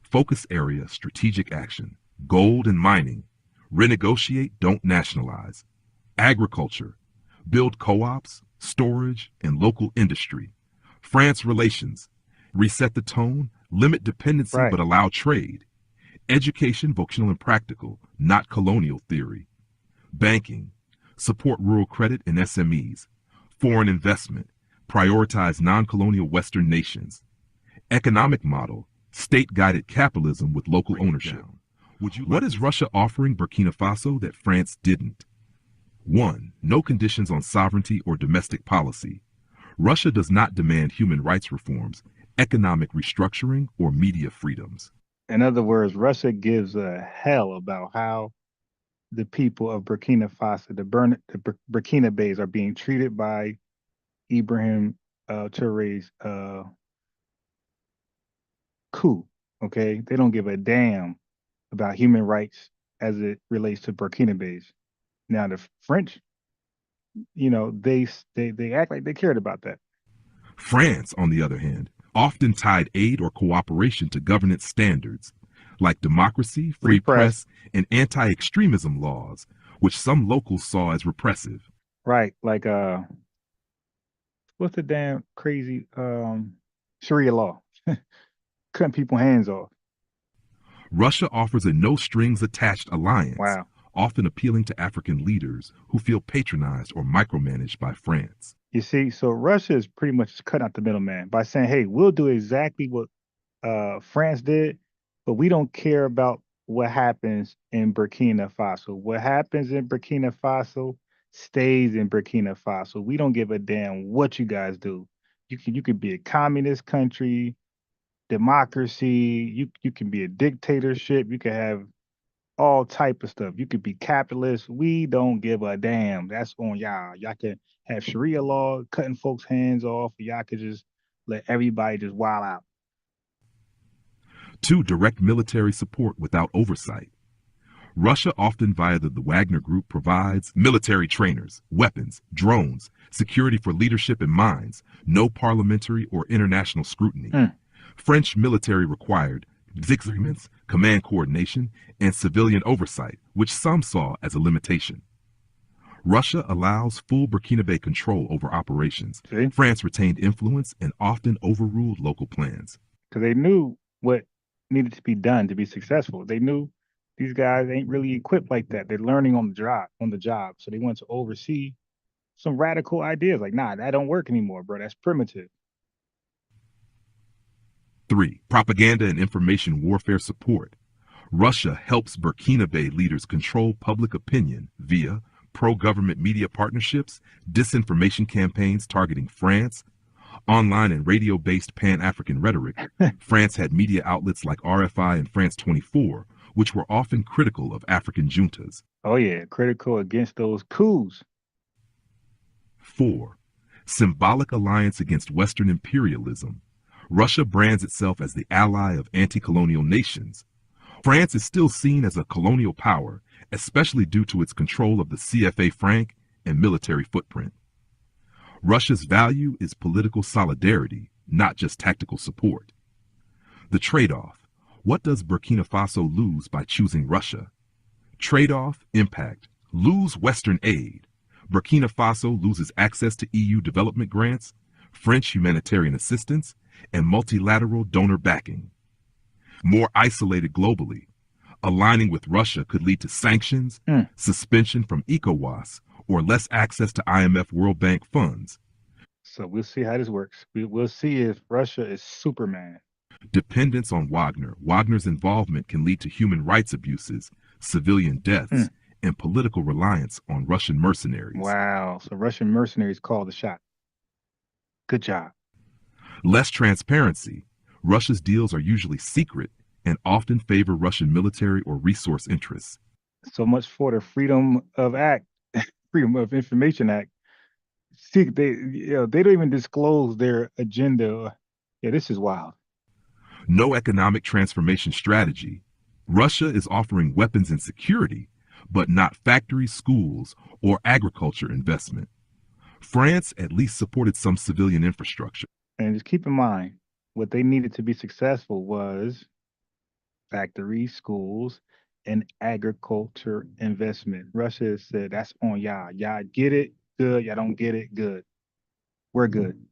Focus area, strategic action. Gold and mining. Renegotiate, don't nationalize. Agriculture. Build co-ops, storage, and local industry. France relations. Reset the tone, limit dependency but allow trade. Education, vocational and practical, not colonial theory. Banking. Support rural credit and SMEs. Foreign investment. Prioritize non-colonial Western nations. Economic model. State-guided capitalism with local ownership. What is Russia offering Burkina Faso that France didn't? 1. No conditions on sovereignty or domestic policy. Russia does not demand human rights reforms, economic restructuring, or media freedoms. In other words, Russia gives a hell about how the people of Burkina Faso, the Burkinabes, are being treated by Ibrahim Traore's coup. Okay, they don't give a damn about human rights as it relates to Burkinabes. Now the French, they act like they cared about that. France, on the other hand, often tied aid or cooperation to governance standards like democracy, free press, and anti-extremism laws, which some locals saw as repressive. Right, like what's the damn crazy Sharia law? Cutting people's hands off. Russia offers a no-strings-attached alliance, Wow. often appealing to African leaders who feel patronized or micromanaged by France. You see, so Russia is pretty much cutting out the middleman by saying, hey, we'll do exactly what France did, but we don't care about what happens in Burkina Faso. What happens in Burkina Faso stays in Burkina Faso. We don't give a damn what you guys do. You could be a communist country, democracy, you can be a dictatorship, you can have all type of stuff. You could be capitalist. We don't give a damn. That's on y'all. Y'all can have Sharia law, cutting folks' hands off. Y'all could just let everybody just wild out. 2. Direct military support without oversight. Russia, often via the Wagner Group, provides military trainers, weapons, drones, security for leadership and mines, no parliamentary or international scrutiny. French military required disagreements, command coordination, and civilian oversight, which some saw as a limitation. Russia allows full Burkinabe control over operations. See? France retained influence and often overruled local plans. Because they knew what needed to be done to be successful. They knew these guys ain't really equipped like that. They're learning on the job. So they want to oversee some radical ideas. Like, nah, that don't work anymore, bro. That's primitive. 3. Propaganda and information warfare support. Russia helps Burkinabe leaders control public opinion via pro-government media partnerships, disinformation campaigns targeting France, online and radio-based Pan-African rhetoric. France had media outlets like RFI and France 24, which were often critical of African juntas. Oh yeah, critical against those coups. 4. Symbolic alliance against Western imperialism. Russia brands itself as the ally of anti-colonial nations. France is still seen as a colonial power, especially due to its control of the CFA franc and military footprint. Russia's value is political solidarity, not just tactical support. The trade-off. What does Burkina Faso lose by choosing Russia? Trade-off, impact. Lose Western aid. Burkina Faso loses access to EU development grants, French humanitarian assistance, and multilateral donor backing. More isolated globally. Aligning with Russia could lead to sanctions, suspension from ECOWAS, or less access to IMF World Bank funds. So we'll see how this works. We'll see if Russia is Superman. Dependence on Wagner. Wagner's involvement can lead to human rights abuses, civilian deaths, and political reliance on Russian mercenaries. Wow. So Russian mercenaries call the shot. Good job. Less transparency. Russia's deals are usually secret and often favor Russian military or resource interests. So much for the Freedom of Information Act. See, they don't even disclose their agenda. Yeah, this is wild. No economic transformation strategy. Russia is offering weapons and security, but not factories, schools, or agriculture investment. France at least supported some civilian infrastructure. And just keep in mind, what they needed to be successful was factories, schools, and agriculture investment. Russia said, that's on y'all. Y'all get it, good. Y'all don't get it, good. We're good.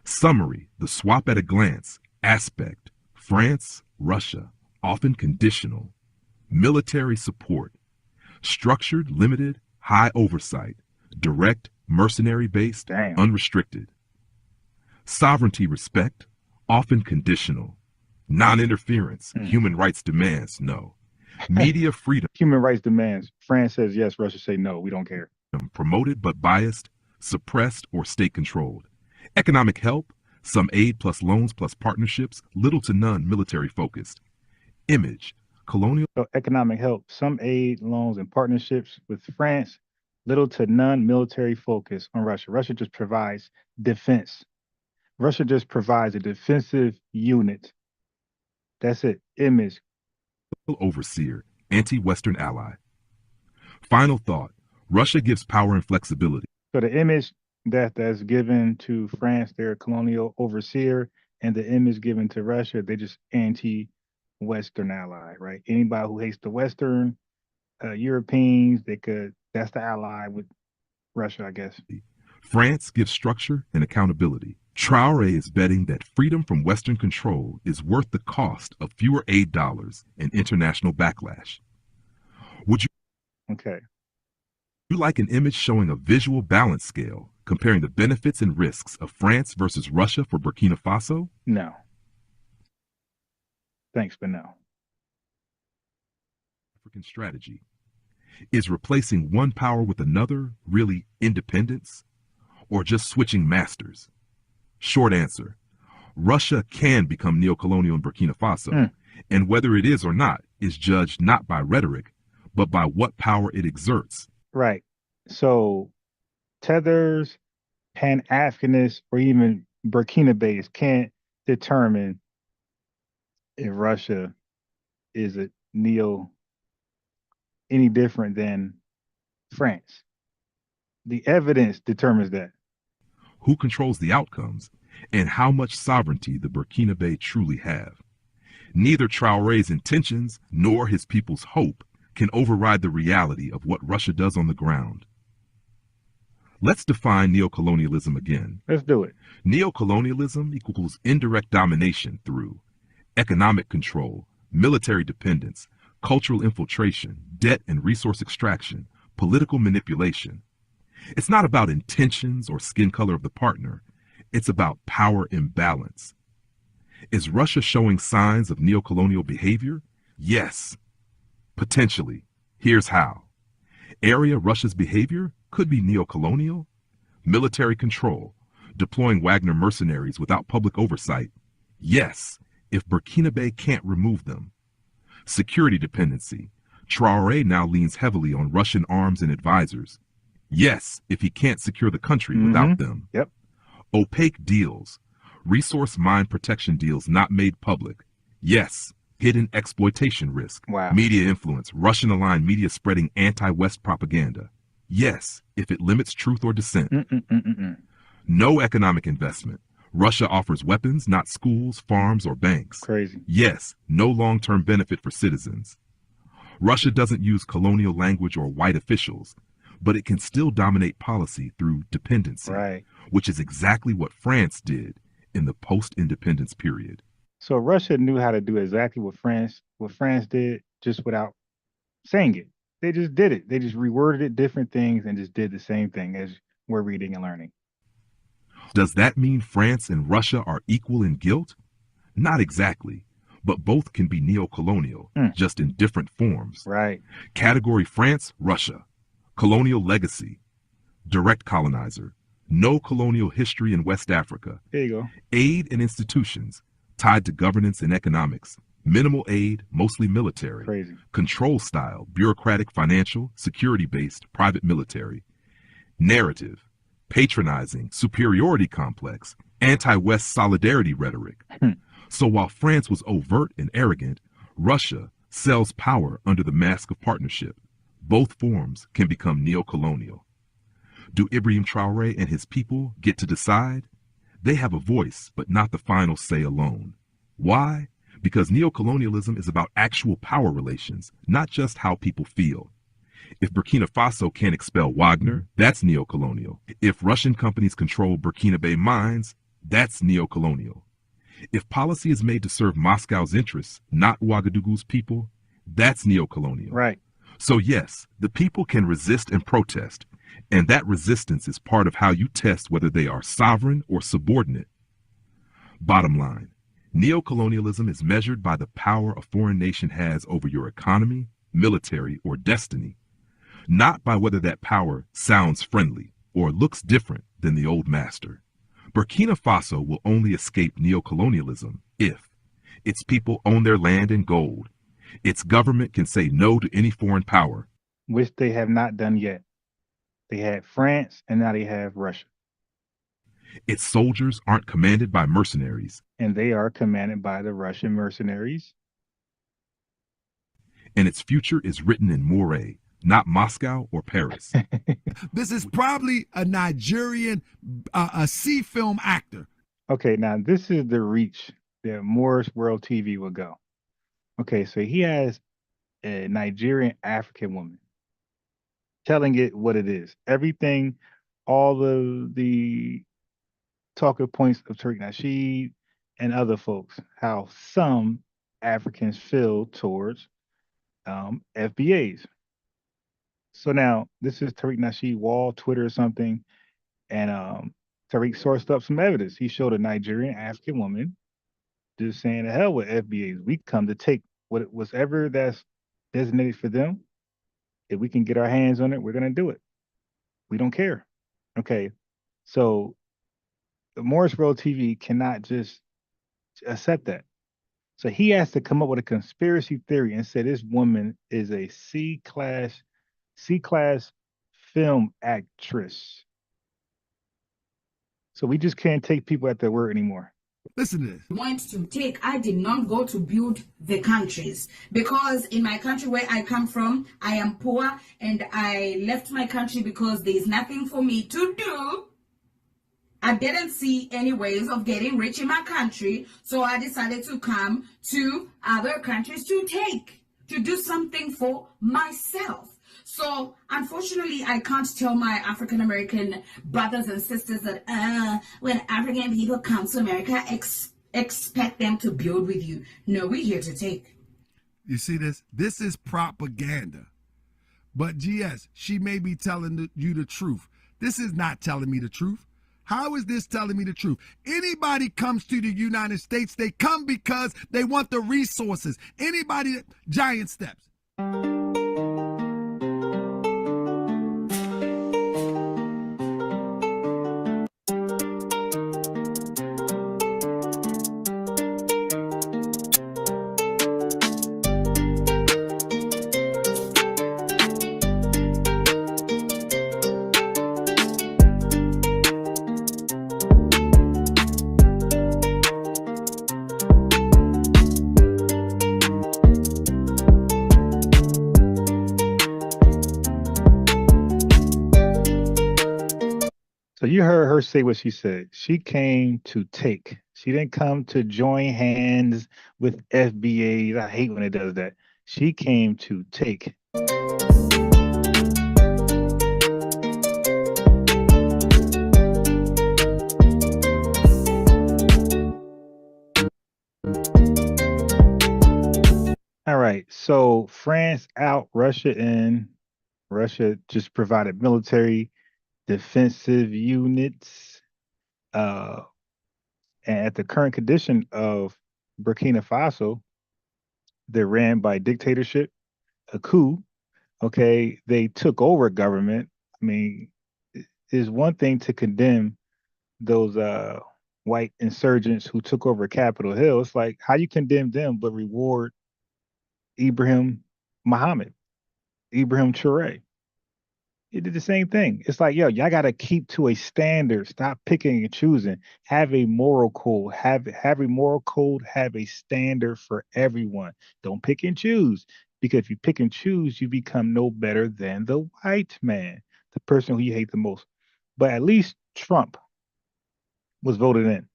Summary, the swap at a glance, aspect, France, Russia, often conditional. Military support, structured, limited, high oversight, direct, mercenary-based, unrestricted. Sovereignty respect, often conditional. Non-interference, human rights demands, no. Media freedom. Human rights demands. France says yes, Russia say no, we don't care. Promoted but biased, suppressed or state-controlled. Economic help, some aid plus loans plus partnerships, little to none military focused. Image, colonial. So economic help, some aid, loans, and partnerships with France, little to none military focus on Russia. Russia just provides defense. Russia just provides a defensive unit. That's it. Image. Overseer, anti-Western ally. Final thought, Russia gives power and flexibility. So the image that's given to France, their colonial overseer, and the image given to Russia, they just anti-Western ally, right? Anybody who hates the Western Europeans, that's the ally with Russia, I guess. France gives structure and accountability. Traore is betting that freedom from Western control is worth the cost of fewer aid dollars and international backlash. Would you like an image showing a visual balance scale comparing the benefits and risks of France versus Russia for Burkina Faso? No. Thanks, but no. African strategy. Is replacing one power with another really independence, or just switching masters? Short answer, Russia can become neocolonial in Burkina Faso, and whether it is or not is judged not by rhetoric, but by what power it exerts. Right. So Tethers, Pan-Africanists, or even Burkina-based can't determine if Russia is a any different than France. The evidence determines that. Who controls the outcomes, and how much sovereignty the Burkinabe truly have. Neither Traore's intentions nor his people's hope can override the reality of what Russia does on the ground. Let's define neocolonialism again. Let's do it. Neocolonialism equals indirect domination through economic control, military dependence, cultural infiltration, debt and resource extraction, political manipulation. It's not about intentions or skin color of the partner. It's about power imbalance. Is Russia showing signs of neocolonial behavior? Yes, potentially. Here's how. Area Russia's behavior could be neocolonial. Military control, deploying Wagner mercenaries without public oversight. Yes, if Burkinabe can't remove them. Security dependency. Traore now leans heavily on Russian arms and advisors. Yes, if he can't secure the country without them. Yep. Opaque deals. Resource mine protection deals not made public. Yes, hidden exploitation risk. Wow. Media influence. Russian-aligned media spreading anti-West propaganda. Yes, if it limits truth or dissent. No economic investment. Russia offers weapons, not schools, farms, or banks. Crazy. Yes, no long-term benefit for citizens. Russia doesn't use colonial language or white officials, but it can still dominate policy through dependency, right, which is exactly what France did in the post-independence period. So Russia knew how to do exactly what France did, just without saying it. They just did it. They just reworded it, different things, and just did the same thing as we're reading and learning. Does that mean France and Russia are equal in guilt? Not exactly, but both can be neocolonial, just in different forms. Right. Category France, Russia. Colonial legacy. Direct colonizer. No colonial history in West Africa. There you go. Aid and institutions tied to governance and economics. Minimal aid, mostly military. Crazy. Control style, bureaucratic, financial, security-based, private military. Narrative, patronizing, superiority complex, anti-West solidarity rhetoric. So while France was overt and arrogant, Russia sells power under the mask of partnership. Both forms can become neocolonial. Do Ibrahim Traore and his people get to decide? They have a voice, but not the final say alone. Why? Because neocolonialism is about actual power relations, not just how people feel. If Burkina Faso can't expel Wagner, that's neocolonial. If Russian companies control Burkinabe mines, that's neocolonial. If policy is made to serve Moscow's interests, not Ouagadougou's people, that's neocolonial. Right. So yes, the people can resist and protest, and that resistance is part of how you test whether they are sovereign or subordinate. Bottom line, neocolonialism is measured by the power a foreign nation has over your economy, military, or destiny, not by whether that power sounds friendly or looks different than the old master. Burkina Faso will only escape neocolonialism if its people own their land and gold, its government can say no to any foreign power, which they have not done yet. They had France, and now they have Russia. Its soldiers aren't commanded by mercenaries, and they are commanded by the Russian mercenaries. and its future is written in Moray, not Moscow or Paris. This is probably a Nigerian a C film actor. Okay, now this is the reach that Morris World TV will go. Okay, so he has a Nigerian African woman telling it what it is. Everything, all of the talking points of Tariq Nasheed and other folks, how some Africans feel towards FBAs. So now this is Tariq Nasheed wall, Twitter or something, and Tariq sourced up some evidence. He showed a Nigerian African woman just saying, "The hell with FBAs. We come to take whatever that's designated for them. If we can get our hands on it, we're gonna do it. We don't care." Okay, so Morris Road TV cannot just accept that. So he has to come up with a conspiracy theory and say this woman is a C class film actress. So we just can't take people at their word anymore. Listen to this. Went to take, I did not go to build the countries, because in my country where I come from, I am poor, and I left my country because there is nothing for me to do. I didn't see any ways of getting rich in my country, so I decided to come to other countries to do something for myself. So unfortunately, I can't tell my African American brothers and sisters that when African people come to America, expect them to build with you. No, we're here to take. You see this? This is propaganda. But GS, she may be telling you the truth. This is not telling me the truth. How is this telling me the truth? Anybody comes to the United States, they come because they want the resources. Anybody, giant steps. So you heard her say what she said. She came to take. She didn't come to join hands with FBAs. I hate when it does that. She came to take. All right. So France out, Russia in. Russia just provided military defensive units. And at the current condition of Burkina Faso, they're ran by dictatorship, a coup. Okay, they took over government. I mean, it's one thing to condemn those white insurgents who took over Capitol Hill. It's like, how you condemn them but reward Ibrahim Traore? It did the same thing. It's like, yo, y'all got to keep to a standard. Stop picking and choosing. Have a moral code. Have a moral code. Have a standard for everyone. Don't pick and choose, because if you pick and choose, you become no better than the white man, the person who you hate the most. But at least Trump was voted in.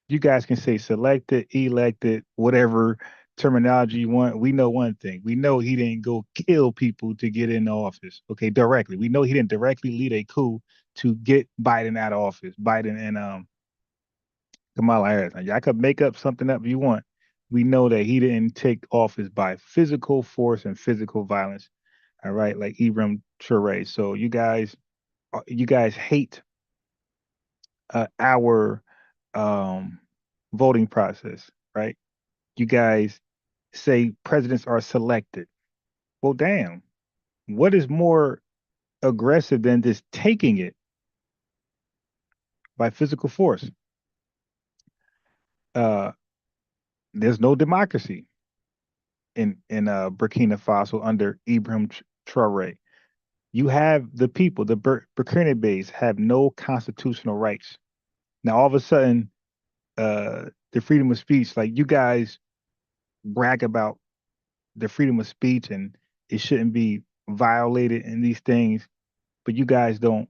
You guys can say selected, elected, whatever terminology you want. We know one thing. We know he didn't go kill people to get in office. Okay, directly. We know he didn't directly lead a coup to get Biden out of office. Biden and Kamala Harris. Now, y'all could make up something up if you want. We know that he didn't take office by physical force and physical violence. All right, like Ibrahim Traore. So you guys hate our voting process, right? You guys say presidents are selected. Well, damn, what is more aggressive than just taking it by physical force? There's no democracy in Burkina Faso under Ibrahim Traore. You have the people, the Burkina Faso have no constitutional rights. Now, all of a sudden, the freedom of speech, like you guys brag about the freedom of speech and it shouldn't be violated in these things, but you guys don't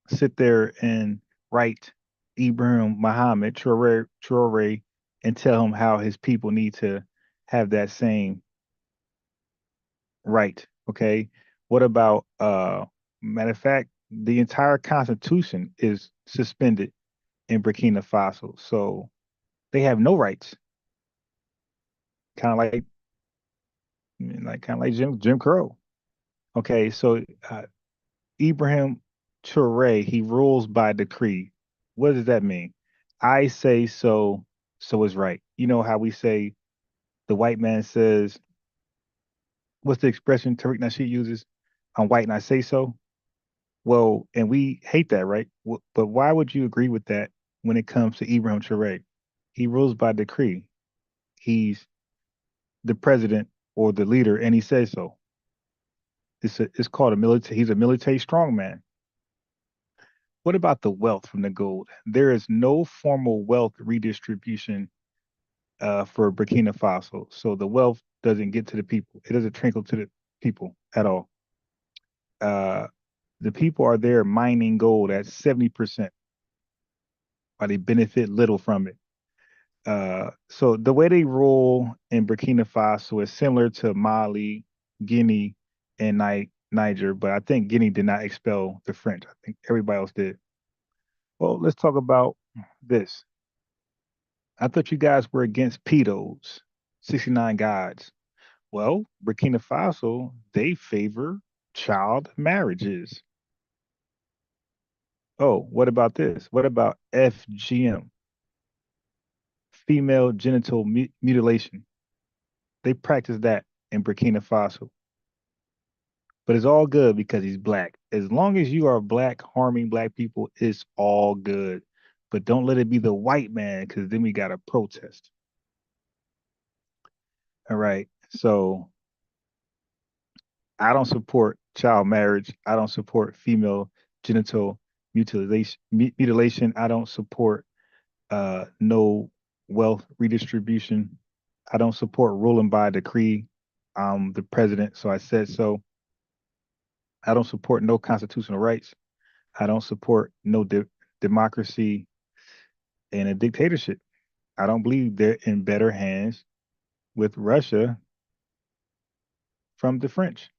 sit there and write Ibrahim Muhammad Traore and tell him how his people need to have that same right. Okay. What about matter of fact, the entire constitution is suspended in Burkina Faso. So they have no rights. Kind of like Jim Crow. Okay, so Ibrahim Traore, he rules by decree. What does that mean? I say so, so is right. You know how we say the white man says, what's the expression Tariq Nasheed uses? I'm white and I say so. Well, and we hate that, right? But why would you agree with that when it comes to Ibrahim Traore? He rules by decree. He's the president or the leader, and he says so. It's called a military. He's a military strongman. What about the wealth from the gold? There is no formal wealth redistribution for Burkina Faso, so the wealth doesn't get to the people. It doesn't trickle to the people at all. The people are there mining gold at 70%, while they benefit little from it. So the way they rule in Burkina Faso is similar to Mali, Guinea, and Niger, but I think Guinea did not expel the French. I think everybody else did. Well, let's talk about this. I thought you guys were against pedos, 69 gods. Well, Burkina Faso, they favor child marriages. Oh, what about this? What about FGM, female genital mutilation? They practice that in Burkina Faso. But it's all good because he's black. As long as you are black, harming black people, it's all good. But don't let it be the white man, because then we got to protest. All right. So I don't support child marriage. I don't support female genital mutilation. I don't support no wealth redistribution. I don't support ruling by decree. I'm the president, so I said so. I don't support no constitutional rights. I don't support no democracy and a dictatorship. I don't believe they're in better hands with Russia from the French.